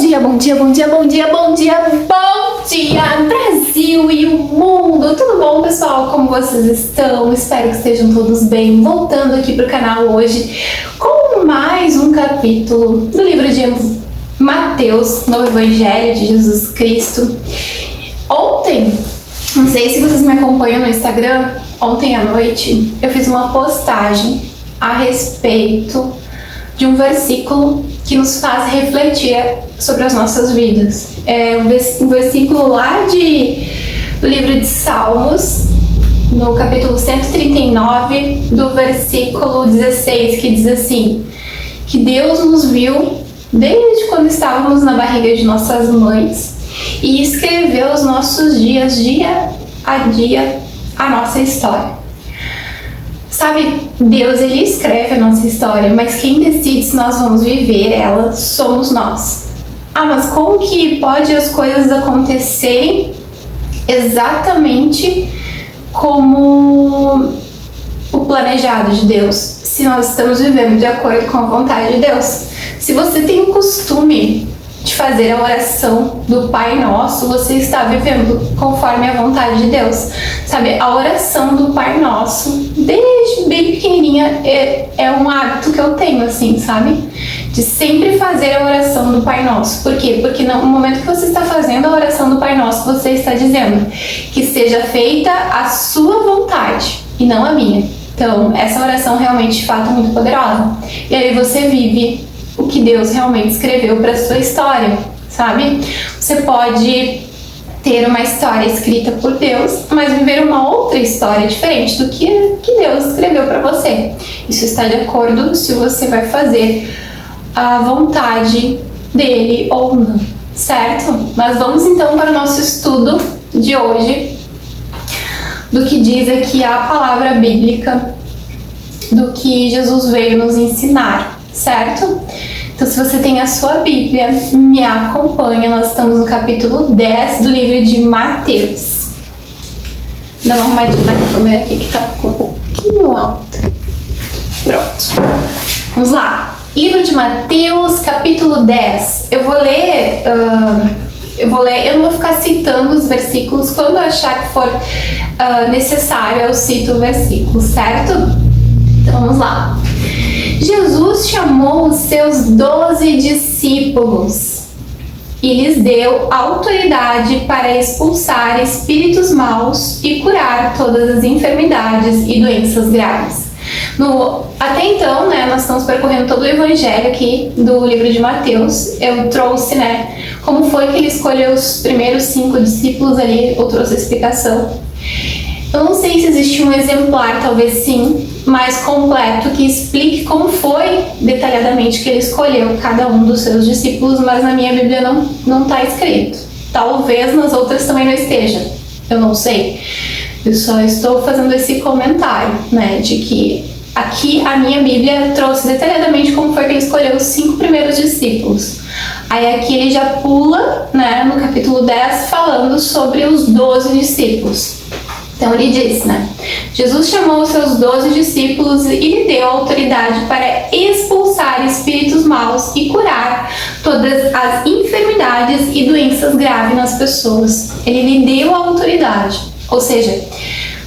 dia, bom dia, bom dia, bom dia, bom dia, bom dia, Brasil e o mundo! Tudo bom, pessoal? Como vocês estão? Espero que estejam todos bem. Voltando aqui pro canal hoje com mais um capítulo do livro de Mateus, no Evangelho de Jesus Cristo. Ontem, não sei se vocês me acompanham no Instagram, ontem à noite eu fiz uma postagem a respeito de um versículo que nos faz refletir sobre as nossas vidas. É um versículo lá do livro de Salmos, no capítulo 139, do versículo 16, que diz assim: que Deus nos viu desde quando estávamos na barriga de nossas mães e escreveu os nossos dias, dia a dia, a nossa história. Sabe, Deus, ele escreve a nossa história, mas quem decide se nós vamos viver ela somos nós. Ah, mas como que pode as coisas acontecerem exatamente como o planejado de Deus, se nós estamos vivendo de acordo com a vontade de Deus? Se você tem o costume de fazer a oração do Pai Nosso, você está vivendo conforme a vontade de Deus. Sabe, a oração do Pai Nosso, desde bem pequenininha, é um hábito que eu tenho, assim, sabe? De sempre fazer a oração do Pai Nosso. Por quê? Porque no momento que você está fazendo a oração do Pai Nosso, você está dizendo que seja feita a sua vontade e não a minha. Então, essa oração realmente, de fato, é muito poderosa. E aí você vive o que Deus realmente escreveu para sua história, sabe? Você pode ter uma história escrita por Deus, mas viver uma outra história diferente do que Deus escreveu para você. Isso está de acordo se você vai fazer a vontade dele ou não, certo? Mas vamos então para o nosso estudo de hoje, do que diz aqui a palavra bíblica, do que Jesus veio nos ensinar, certo? Então, se você tem a sua Bíblia, me acompanha. Nós estamos no capítulo 10 do livro de Mateus. Dá uma arrumadinha na câmera aqui que tá um pouquinho alta. Pronto. Vamos lá. Livro de Mateus, capítulo 10. Eu vou ler, eu não vou ficar citando os versículos. Quando eu achar que for necessário, eu cito o versículo, certo? Então, vamos lá. Jesus chamou os seus 12 discípulos e lhes deu autoridade para expulsar espíritos maus e curar todas as enfermidades e doenças graves. Até então, nós estamos percorrendo todo o evangelho aqui do livro de Mateus. Eu trouxe, como foi que ele escolheu os primeiros 5 discípulos ali, eu trouxe a explicação. Eu não sei se existe um exemplar, talvez sim, mais completo, que explique como foi detalhadamente que ele escolheu cada um dos seus discípulos, mas na minha Bíblia não está escrito. Talvez nas outras também não esteja, eu não sei. Eu só estou fazendo esse comentário, de que aqui a minha Bíblia trouxe detalhadamente como foi que ele escolheu os 5 primeiros discípulos. Aí aqui ele já pula, no capítulo 10, falando sobre os 12 discípulos. Então ele diz, Jesus chamou os seus 12 discípulos e lhe deu autoridade para expulsar espíritos maus e curar todas as enfermidades e doenças graves nas pessoas. Ele lhe deu autoridade. Ou seja,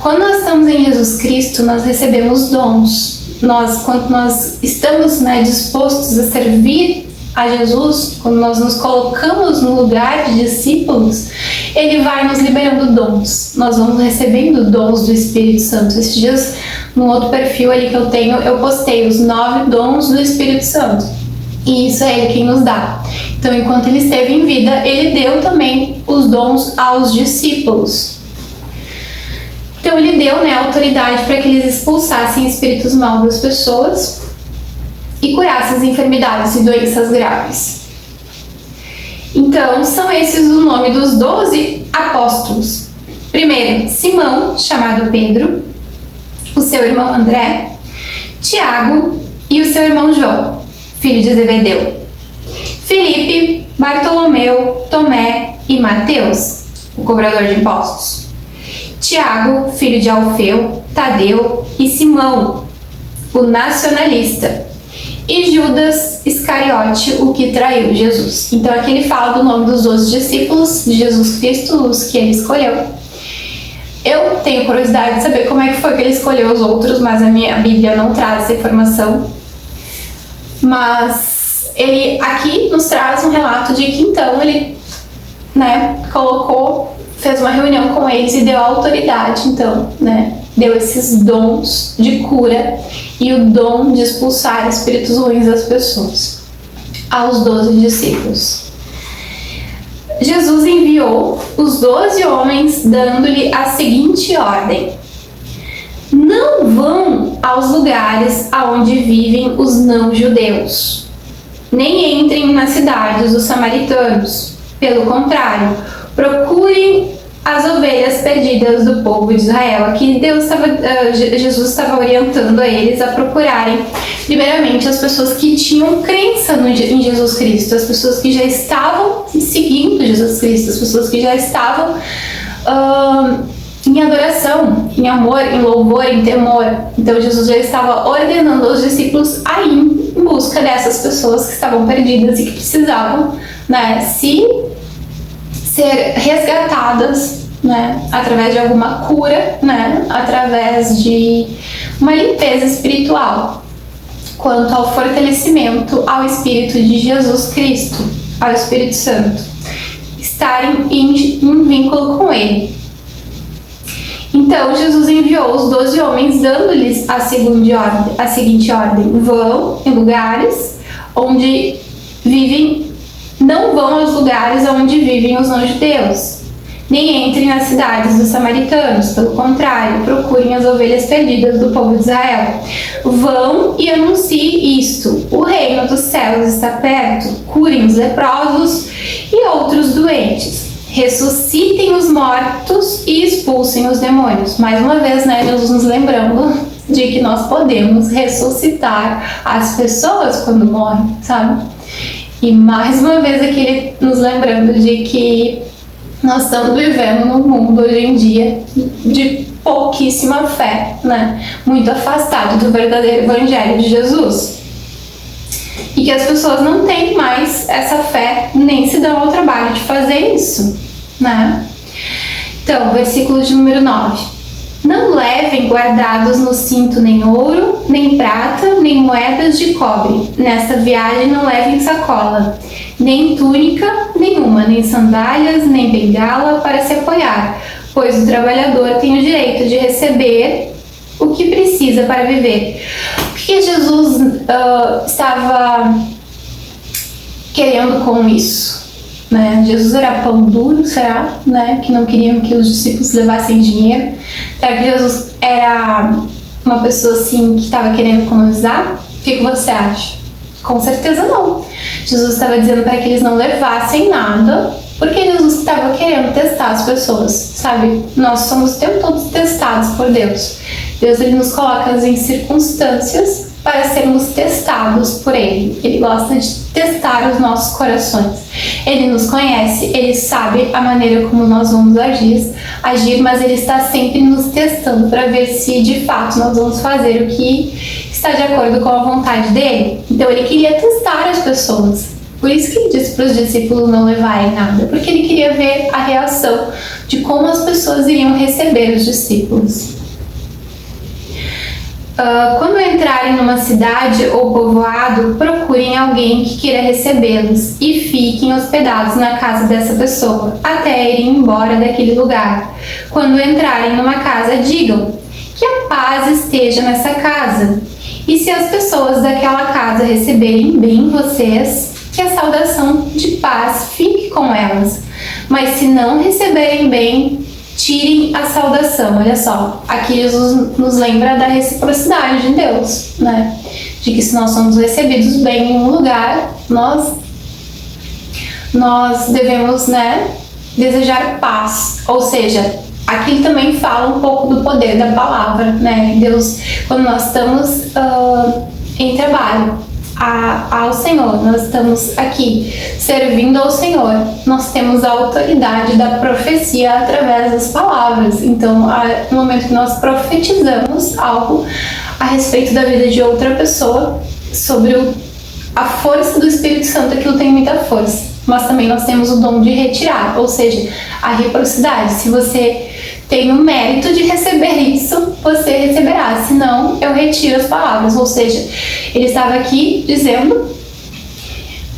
quando nós estamos em Jesus Cristo, nós recebemos dons. Quando nós estamos dispostos a servir a Jesus, quando nós nos colocamos no lugar de discípulos, ele vai nos liberando dons. Nós vamos recebendo dons do Espírito Santo. Esses dias, no outro perfil ali que eu tenho, eu postei os 9 dons do Espírito Santo. E isso é ele quem nos dá. Então, enquanto ele esteve em vida, ele deu também os dons aos discípulos. Então, ele deu autoridade para que eles expulsassem espíritos maus das pessoas e curassem as enfermidades e doenças graves. Então, são esses o nome dos 12 apóstolos. Primeiro, Simão, chamado Pedro, o seu irmão André, Tiago e o seu irmão João, filho de Zebedeu, Filipe, Bartolomeu, Tomé e Mateus, o cobrador de impostos, Tiago, filho de Alfeu, Tadeu e Simão, o nacionalista, e Judas Iscariote, o que traiu Jesus. Então aqui ele fala do nome dos 12 discípulos de Jesus Cristo, os que ele escolheu. Eu tenho curiosidade de saber como é que foi que ele escolheu os outros, mas a minha Bíblia não traz essa informação. Mas ele aqui nos traz um relato de que então ele, fez uma reunião com eles e deu autoridade, então, deu esses dons de cura e o dom de expulsar espíritos ruins das pessoas aos 12 discípulos. Jesus enviou os 12 homens dando-lhe a seguinte ordem: não vão aos lugares aonde vivem os não-judeus, nem entrem nas cidades dos samaritanos. Pelo contrário, procurem as ovelhas perdidas do povo de Israel. Aqui Jesus estava orientando a eles a procurarem primeiramente as pessoas que tinham crença em Jesus Cristo, as pessoas que já estavam seguindo Jesus Cristo, as pessoas que já estavam em adoração, em amor, em louvor, em temor. Então Jesus já estava ordenando aos discípulos a ir em busca dessas pessoas que estavam perdidas e que precisavam ser resgatadas, através de alguma cura, através de uma limpeza espiritual, quanto ao fortalecimento ao Espírito de Jesus Cristo, ao Espírito Santo, estarem em vínculo com Ele. Então Jesus enviou os 12 homens, dando-lhes a seguinte ordem: vão em lugares onde vivem. Não vão aos lugares onde vivem os não-judeus, nem entrem nas cidades dos samaritanos. Pelo contrário, procurem as ovelhas perdidas do povo de Israel. Vão e anunciem isto: o reino dos céus está perto. Curem os leprosos e outros doentes. Ressuscitem os mortos e expulsem os demônios. Mais uma vez, Jesus nos lembrando de que nós podemos ressuscitar as pessoas quando morrem, sabe? E mais uma vez aqui ele nos lembrando de que nós estamos vivendo num mundo hoje em dia de pouquíssima fé, muito afastado do verdadeiro evangelho de Jesus. E que as pessoas não têm mais essa fé, nem se dão ao trabalho de fazer isso, Então, versículo de número 9. Não levem guardados no cinto nem ouro, nem prata, nem moedas de cobre. Nesta viagem não levem sacola, nem túnica nenhuma, nem sandálias, nem bengala para se apoiar, pois o trabalhador tem o direito de receber o que precisa para viver. O que Jesus estava querendo com isso? Jesus era pão duro, será? Que não queriam que os discípulos levassem dinheiro. Será que Jesus era uma pessoa assim que estava querendo economizar? O que você acha? Com certeza não. Jesus estava dizendo para que eles não levassem nada, porque Jesus estava querendo testar as pessoas, sabe? Nós somos o tempo todo testados por Deus. Deus ele nos coloca em circunstâncias para sermos testados por Ele. Ele gosta de testar os nossos corações. Ele nos conhece, Ele sabe a maneira como nós vamos agir, mas Ele está sempre nos testando para ver se de fato nós vamos fazer o que está de acordo com a vontade dEle. Então Ele queria testar as pessoas. Por isso que Ele disse para os discípulos não levarem nada, porque Ele queria ver a reação de como as pessoas iriam receber os discípulos. Quando entrarem numa cidade ou povoado, procurem alguém que queira recebê-los e fiquem hospedados na casa dessa pessoa, até irem embora daquele lugar. Quando entrarem numa casa, digam que a paz esteja nessa casa. E se as pessoas daquela casa receberem bem vocês, que a saudação de paz fique com elas. Mas se não receberem bem, tirem a saudação. Olha só, aqui Jesus nos lembra da reciprocidade de Deus, de que se nós somos recebidos bem em um lugar, nós devemos, desejar paz. Ou seja, aqui ele também fala um pouco do poder da palavra, Deus, quando nós estamos em trabalho ao Senhor, nós estamos aqui servindo ao Senhor, nós temos a autoridade da profecia através das palavras. Então, no momento que nós profetizamos algo a respeito da vida de outra pessoa, sobre a força do Espírito Santo, aquilo tem muita força, mas também nós temos o dom de retirar, ou seja, a reciprocidade. Se você tem o mérito de receber isso, você receberá, senão eu retiro as palavras. Ou seja, ele estava aqui dizendo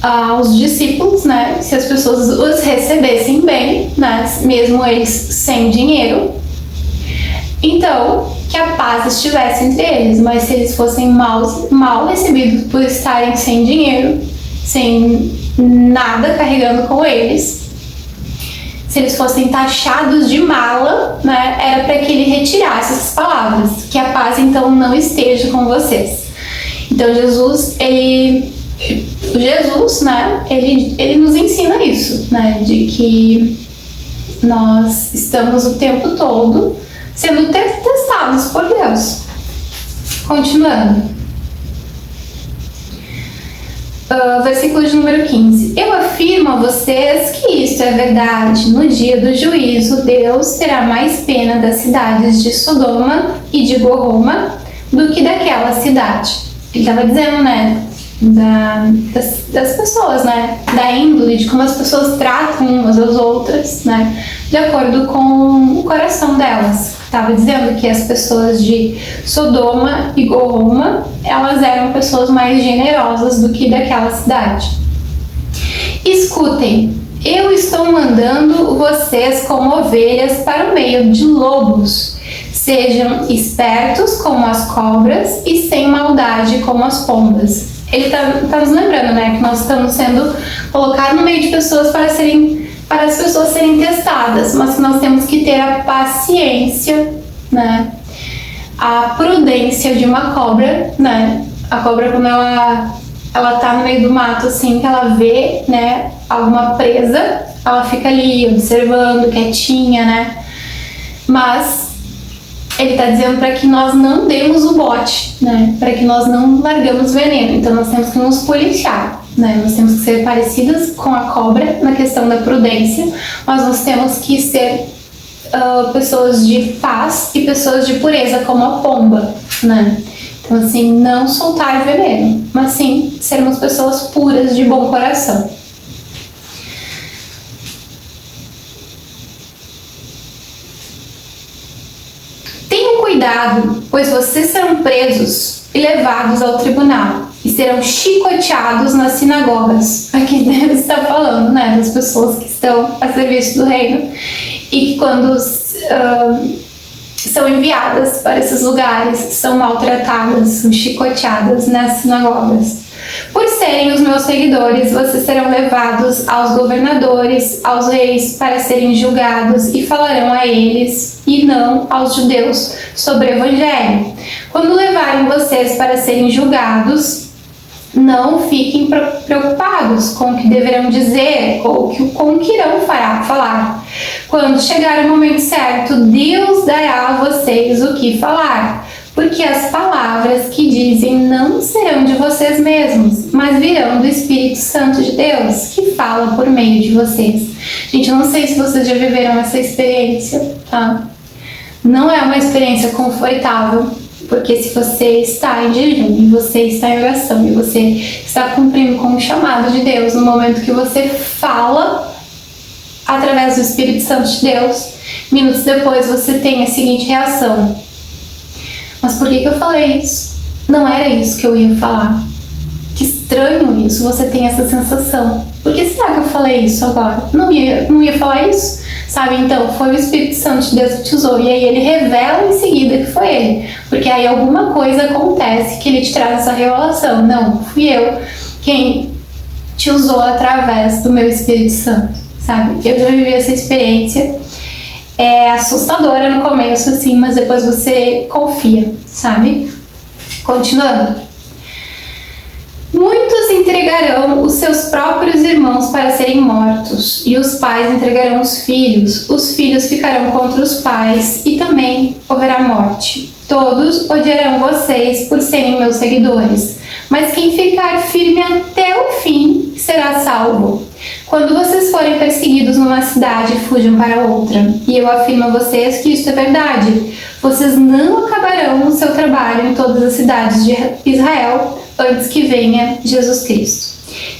aos discípulos, né, se as pessoas os recebessem bem, né, mesmo eles sem dinheiro, então que a paz estivesse entre eles, mas se eles fossem mal recebidos por estarem sem dinheiro, sem nada carregando com eles, se eles fossem taxados de mala, né, era para que ele retirasse essas palavras, que a paz então não esteja com vocês. Então Jesus, né, ele nos ensina isso, né, de que nós estamos o tempo todo sendo testados por Deus. Continuando. Versículo de número 15. Eu afirmo a vocês que isto é verdade. No dia do juízo, Deus terá mais pena das cidades de Sodoma e de Gomorra do que daquela cidade. Ele estava dizendo, né, das pessoas, né, da índole, de como as pessoas tratam umas às outras, né, de acordo com o coração delas. Estava dizendo que as pessoas de Sodoma e Gomorra, elas eram pessoas mais generosas do que daquela cidade. Escutem, eu estou mandando vocês como ovelhas para o meio de lobos. Sejam espertos como as cobras e sem maldade como as pombas. Ele tá nos lembrando, né, que nós estamos sendo colocados no meio de pessoas para as pessoas serem testadas, mas que nós temos que ter a paciência, né, a prudência de uma cobra, né, a cobra quando ela tá no meio do mato, assim, que ela vê, né, alguma presa, ela fica ali observando, quietinha, né, mas ele está dizendo para que nós não demos o bote, né, para que nós não largamos veneno, então nós temos que nos policiar. Né? Nós temos que ser parecidas com a cobra na questão da prudência, mas nós temos que ser pessoas de paz e pessoas de pureza como a pomba, né? Então assim, não soltar veneno, mas sim sermos pessoas puras de bom coração. Tenham cuidado, pois vocês serão presos e levados ao tribunal e serão chicoteados nas sinagogas. Aqui Deus está falando, né, das pessoas que estão a serviço do reino e que quando são enviadas para esses lugares são maltratadas, são chicoteadas nas sinagogas. Por serem os meus seguidores, vocês serão levados aos governadores, aos reis, para serem julgados e falarão a eles e não aos judeus sobre o evangelho. Quando levarem vocês para serem julgados, não fiquem preocupados com o que deverão dizer ou com o que irão falar. Quando chegar o momento certo, Deus dará a vocês o que falar, porque as palavras que dizem não serão de vocês mesmos, mas virão do Espírito Santo de Deus, que fala por meio de vocês. Gente, eu não sei se vocês já viveram essa experiência, tá? Não é uma experiência confortável, porque se você está em jejum, e você está em oração, e você está cumprindo com o chamado de Deus, no momento que você fala através do Espírito Santo de Deus, minutos depois você tem a seguinte reação: mas por que eu falei isso? Não era isso que eu ia falar. Que estranho isso, você tem essa sensação. Por que será que eu falei isso agora? Não ia falar isso? Sabe, então, foi o Espírito Santo de Deus que te usou. E aí ele revela em seguida que foi ele. Porque aí alguma coisa acontece que ele te traz essa revelação. Não, fui eu quem te usou através do meu Espírito Santo, sabe? Eu já vivi essa experiência. É assustadora no começo, assim, mas depois você confia, sabe? Continuando. Muitos entregarão os seus próprios irmãos para serem mortos, e os pais entregarão os filhos ficarão contra os pais, e também haverá morte. Todos odiarão vocês por serem meus seguidores, mas quem ficar firme até o fim será salvo. Quando vocês forem perseguidos numa cidade, fujam para outra. E eu afirmo a vocês que isso é verdade. Vocês não acabarão o seu trabalho em todas as cidades de Israel antes que venha Jesus Cristo.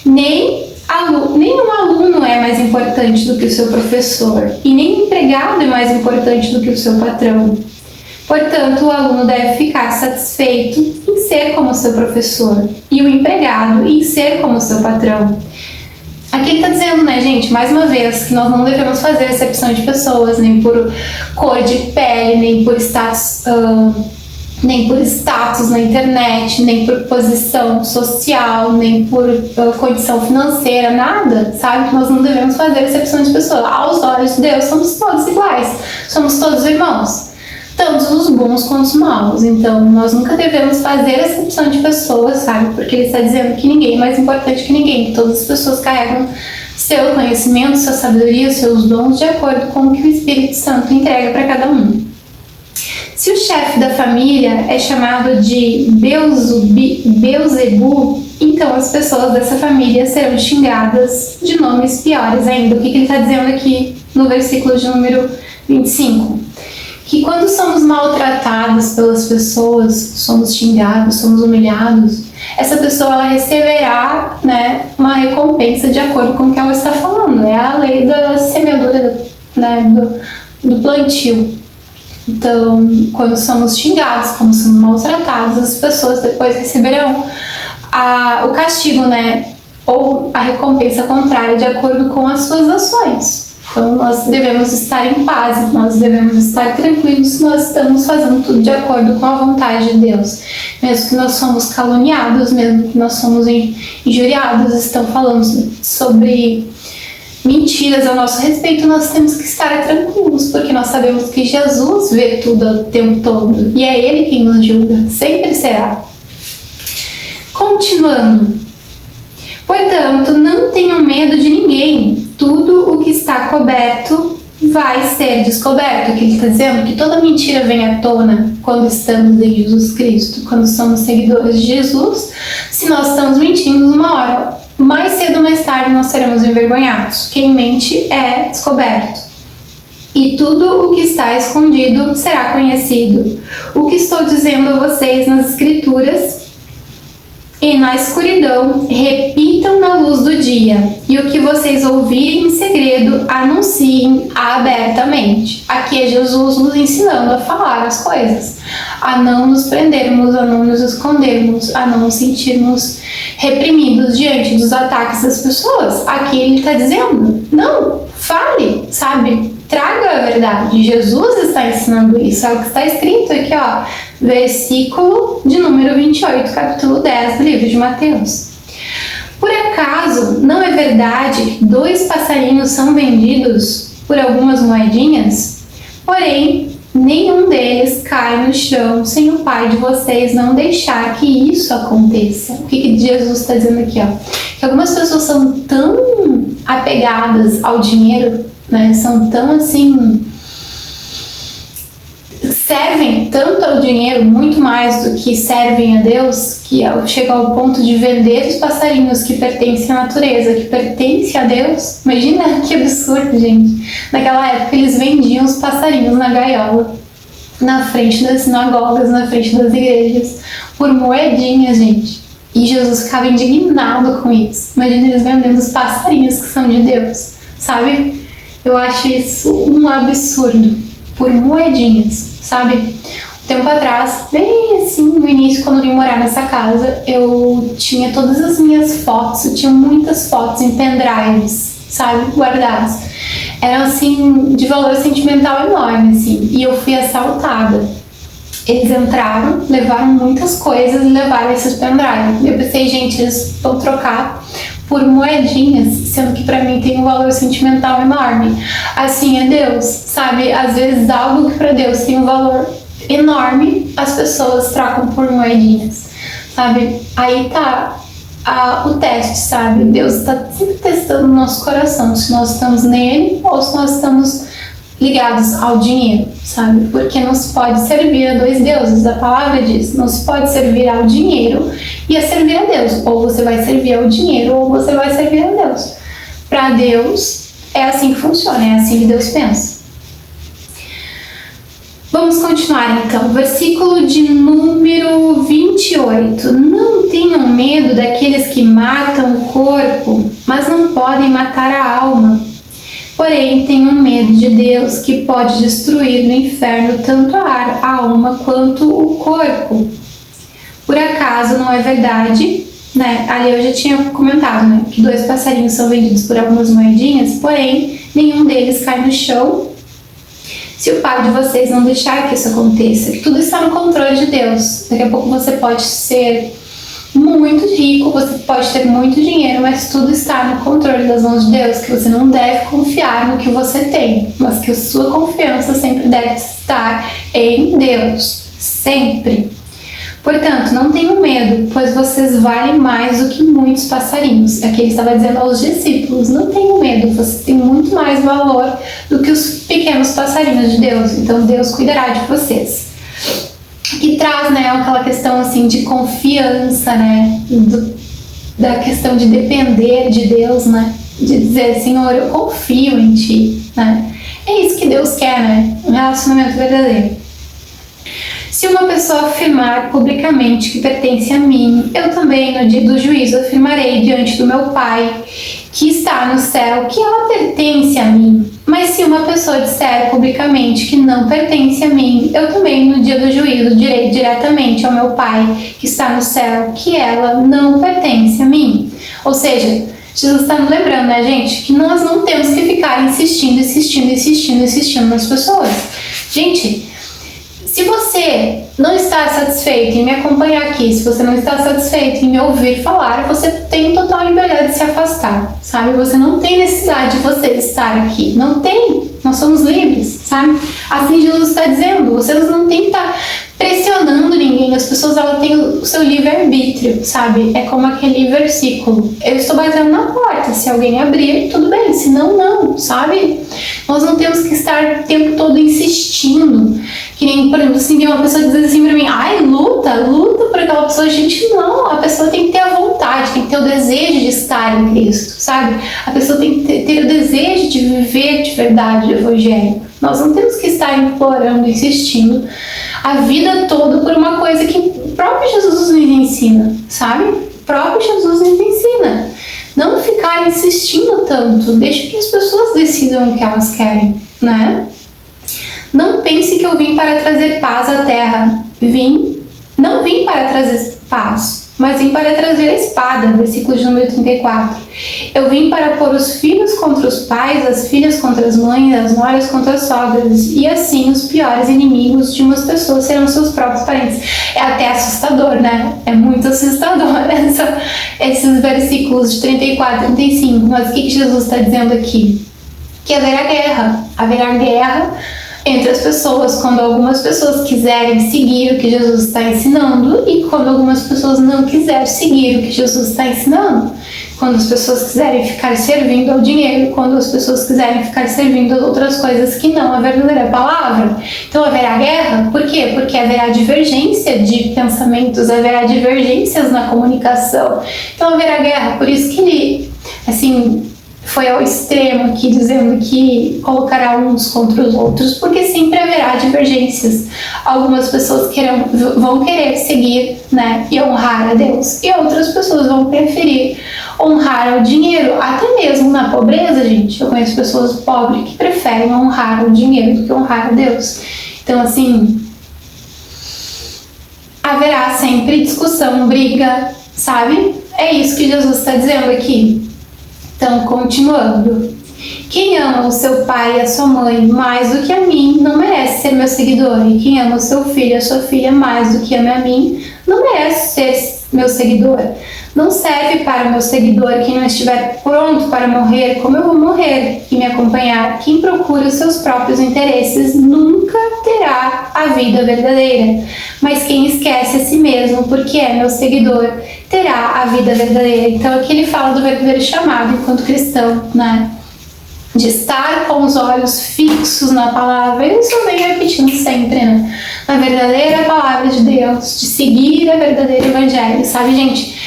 Nenhum aluno é mais importante do que o seu professor e nem empregado é mais importante do que o seu patrão. Portanto, o aluno deve ficar satisfeito em ser como seu professor e o empregado em ser como seu patrão. Aqui ele está dizendo, né, gente, mais uma vez, que nós não devemos fazer acepção de pessoas, nem por cor de pele, nem por status na internet, nem por posição social, nem por condição financeira, nada, sabe? Nós não devemos fazer acepção de pessoas. Aos olhos de Deus, somos todos iguais, somos todos irmãos, tanto os bons quanto os maus. Então, nós nunca devemos fazer acepção de pessoas, sabe? Porque ele está dizendo que ninguém é mais importante que ninguém, que todas as pessoas carregam seu conhecimento, sua sabedoria, seus dons de acordo com o que o Espírito Santo entrega para cada um. Se o chefe da família é chamado de Beelzebu, então as pessoas dessa família serão xingadas de nomes piores ainda. O que ele está dizendo aqui no versículo de número 25? Que quando somos maltratados pelas pessoas, somos xingados, somos humilhados, essa pessoa ela receberá, né, uma recompensa de acordo com o que ela está falando. É a lei da semeadura, né, do plantio. Então, quando somos xingados, quando somos maltratados, as pessoas depois receberão o castigo, né, ou a recompensa contrária de acordo com as suas ações. Então, nós devemos estar em paz, nós devemos estar tranquilos se nós estamos fazendo tudo de acordo com a vontade de Deus. Mesmo que nós somos caluniados, mesmo que nós somos injuriados, estão falando sobre mentiras a nosso respeito, nós temos que estar tranquilos, porque nós sabemos que Jesus vê tudo o tempo todo e é Ele quem nos julga, sempre será. Continuando. Portanto, não tenham medo de ninguém. Tudo o que está coberto vai ser descoberto. Que ele está dizendo que toda mentira vem à tona quando estamos em Jesus Cristo, quando somos seguidores de Jesus. Se nós estamos mentindo, uma hora, mais cedo ou mais tarde, nós seremos envergonhados. Quem mente é descoberto. E tudo o que está escondido será conhecido. O que estou dizendo a vocês nas Escrituras e na escuridão, repitam na luz do dia, e o que vocês ouvirem em segredo, anunciem abertamente. Aqui é Jesus nos ensinando a falar as coisas, a não nos prendermos, a não nos escondermos, a não sentirmos reprimidos diante dos ataques das pessoas. Aqui ele está dizendo, não, fale, sabe? Traga a verdade. Jesus está ensinando isso, é o que está escrito aqui, ó, versículo de número 28, capítulo 10 do livro de Mateus. Por acaso, não é verdade que 2 passarinhos são vendidos por algumas moedinhas? Porém, nenhum deles cai no chão sem o Pai de vocês não deixar que isso aconteça. O que Jesus está dizendo aqui, ó? Que algumas pessoas são tão apegadas ao dinheiro, né? São tão assim, servem tanto ao dinheiro, muito mais do que servem a Deus, que chega ao ponto de vender os passarinhos que pertencem à natureza, que pertencem a Deus. Imagina que absurdo, gente. Naquela época eles vendiam os passarinhos na gaiola, na frente das sinagogas, na frente das igrejas, por moedinhas, gente. E Jesus ficava indignado com isso. Imagina eles vendendo os passarinhos que são de Deus, sabe? Eu acho isso um absurdo, por moedinhas, sabe? Tempo atrás, bem assim, no início, quando eu vim morar nessa casa, eu tinha todas as minhas fotos, eu tinha muitas fotos em pendrives, sabe, guardadas. Eram assim, de valor sentimental enorme, assim, e eu fui assaltada. Eles entraram, levaram muitas coisas e levaram esses pendrives. Eu pensei, gente, eles vão trocar por moedinhas, sendo que pra mim tem um valor sentimental enorme. Assim é Deus, sabe? Às vezes algo que pra Deus tem um valor enorme, as pessoas trocam por moedinhas, sabe? Aí tá o teste, sabe? Deus está sempre testando o nosso coração, se nós estamos nele ou se nós estamos ligados ao dinheiro, sabe? Porque não se pode servir a 2 deuses, a palavra diz, não se pode servir ao dinheiro e a servir a Deus, ou você vai servir ao dinheiro ou você vai servir a Deus. Para Deus é assim que funciona, é assim que Deus pensa. Vamos continuar então. Versículo de número 28. Não tenham medo daqueles que matam o corpo, mas não podem matar a alma. Porém, tenham medo de Deus, que pode destruir no inferno tanto a alma quanto o corpo. Por acaso não é verdade, né? Ali eu já tinha comentado, né? Que 2 passarinhos são vendidos por algumas moedinhas, porém, nenhum deles cai no chão se o Pai de vocês não deixar que isso aconteça. Tudo está no controle de Deus. Daqui a pouco você pode ser muito rico, você pode ter muito dinheiro, mas tudo está no controle das mãos de Deus, que você não deve confiar no que você tem, mas que a sua confiança sempre deve estar em Deus. Sempre. Portanto, não tenham medo, pois vocês valem mais do que muitos passarinhos. Aqui ele estava dizendo aos discípulos, não tenham medo, vocês têm muito mais valor do que os pequenos passarinhos de Deus. Então Deus cuidará de vocês. Que traz, né, aquela questão assim de confiança, né, da questão de depender de Deus, né, de dizer, Senhor, eu confio em Ti, né. É isso que Deus quer, né, um relacionamento verdadeiro. Se uma pessoa afirmar publicamente que pertence a mim, eu também, no dia do juízo, afirmarei diante do meu Pai, que está no céu, que ela pertence a mim. Mas se uma pessoa disser publicamente que não pertence a mim, eu também, no dia do juízo, direi diretamente ao meu Pai, que está no céu, que ela não pertence a mim. Ou seja, Jesus está nos lembrando, né, gente, que nós não temos que ficar insistindo nas pessoas. Gente, se você não está satisfeito em me acompanhar aqui, se você não está satisfeito em me ouvir falar, você tem total liberdade de se afastar, sabe? Você não tem necessidade de você estar aqui. Não tem. Nós somos livres, sabe? Assim Jesus está dizendo. Vocês não têm que estar pressionando ninguém. As pessoas, elas têm o seu livre-arbítrio, sabe? É como aquele versículo. Eu estou batendo na porta. Se alguém abrir, tudo bem. Se não, não, sabe? Nós não temos que estar o tempo todo insistindo. Que nem, por exemplo, assim, uma pessoa diz assim pra mim, ai, luta por aquela pessoa. Gente, não, a pessoa tem que ter a vontade, tem que ter o desejo de estar em Cristo, sabe? A pessoa tem que ter o desejo de viver de verdade o Evangelho. Nós não temos que estar implorando, insistindo a vida toda por uma coisa que o próprio Jesus nos ensina, sabe? O próprio Jesus nos ensina. Não ficar insistindo tanto, deixa que as pessoas decidam o que elas querem, né? Não pense que eu vim para trazer paz à terra. Não vim para trazer paz, mas vim para trazer a espada. Versículo de número 34. Eu vim para pôr os filhos contra os pais, as filhas contra as mães, as noras contra as sogras. E assim os piores inimigos de umas pessoas serão seus próprios parentes. É até assustador, né? É muito assustador esses versículos de 34 e 35. Mas o que Jesus está dizendo aqui? Que haverá guerra. Haverá guerra entre as pessoas, quando algumas pessoas quiserem seguir o que Jesus está ensinando e quando algumas pessoas não quiserem seguir o que Jesus está ensinando. Quando as pessoas quiserem ficar servindo ao dinheiro, quando as pessoas quiserem ficar servindo a outras coisas que não a verdadeira palavra. Então haverá guerra. Por quê? Porque haverá divergência de pensamentos, haverá divergências na comunicação. Então haverá guerra. Por isso que ele, assim, foi ao extremo aqui, dizendo que colocará uns contra os outros, porque sempre haverá divergências. Algumas pessoas vão querer seguir, né, e honrar a Deus, e outras pessoas vão preferir honrar o dinheiro, até mesmo na pobreza, gente. Eu conheço pessoas pobres que preferem honrar o dinheiro do que honrar a Deus. Então, assim, haverá sempre discussão, briga, sabe? É isso que Jesus está dizendo aqui. Então, continuando. Quem ama o seu pai e a sua mãe mais do que a mim, não merece ser meu seguidor. E quem ama o seu filho e a sua filha mais do que ama a mim, não merece ser meu seguidor. Não serve para o meu seguidor quem não estiver pronto para morrer como eu vou morrer. Quem me acompanhar, quem procura os seus próprios interesses, nunca terá a vida verdadeira. Mas quem esquece a si mesmo porque é meu seguidor, terá a vida verdadeira. Então aqui ele fala do verdadeiro chamado enquanto cristão, né? De estar com os olhos fixos na palavra. Eu só venho repetindo sempre, né? Na verdadeira palavra de Deus, de seguir a verdadeira evangelho, sabe, gente?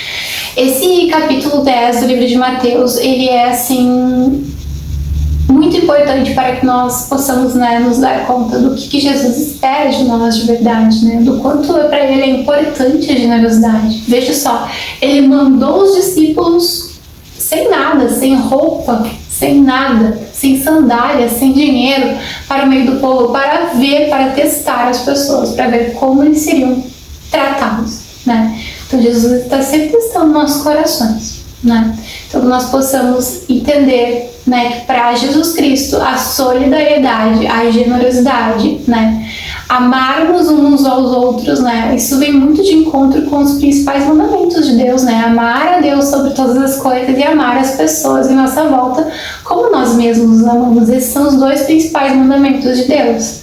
Esse capítulo 10 do livro de Mateus, ele é, assim, muito importante para que nós possamos, né, nos dar conta do que Jesus espera de nós de verdade, né, do quanto para ele é importante a generosidade. Veja só, ele mandou os discípulos sem nada, sem roupa, sem nada, sem sandália, sem dinheiro, para o meio do povo, para ver, para testar as pessoas, para ver como eles seriam tratados, né? Então Jesus está sempre testando nossos corações, né? Então que nós possamos entender, né, que para Jesus Cristo a solidariedade, a generosidade, né, amarmos uns aos outros, né, isso vem muito de encontro com os principais mandamentos de Deus, né, amar a Deus sobre todas as coisas e amar as pessoas em nossa volta como nós mesmos nos amamos. Esses são os dois principais mandamentos de Deus.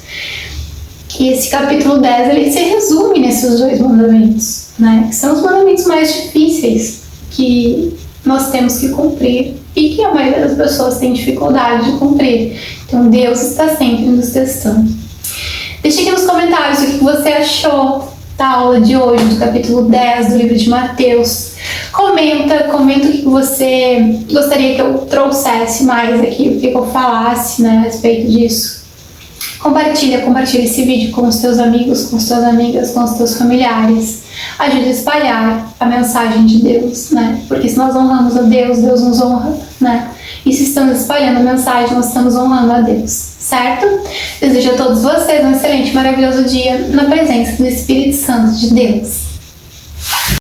E esse capítulo 10, ele se resume nesses dois mandamentos, né, que são os mandamentos mais difíceis que nós temos que cumprir e que a maioria das pessoas tem dificuldade de cumprir. Então Deus está sempre nos testando. Deixe aqui nos comentários o que você achou da aula de hoje, do capítulo 10 do livro de Mateus. Comenta o que você gostaria que eu trouxesse mais aqui, o que eu falasse, né, a respeito disso. Compartilha esse vídeo com os teus amigos, com as tuas amigas, com os teus familiares. Ajude a espalhar a mensagem de Deus, né? Porque se nós honramos a Deus, Deus nos honra, né? E se estamos espalhando a mensagem, nós estamos honrando a Deus, certo? Desejo a todos vocês um excelente, maravilhoso dia na presença do Espírito Santo de Deus.